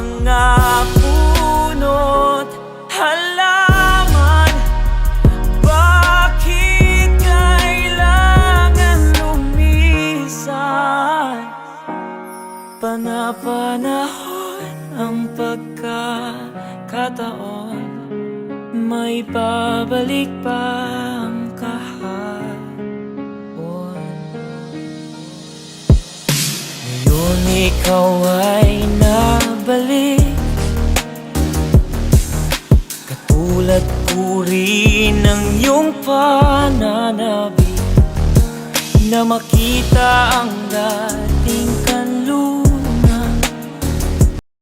mga puno't halaman. Bakit kailangan lumisan? Panapanahon ang pagkakataon, may babalik pa ang kahapon. Ngayon ikaw ay nabalik, katulad ko rin ng iyong pananabik, na makita ang dahil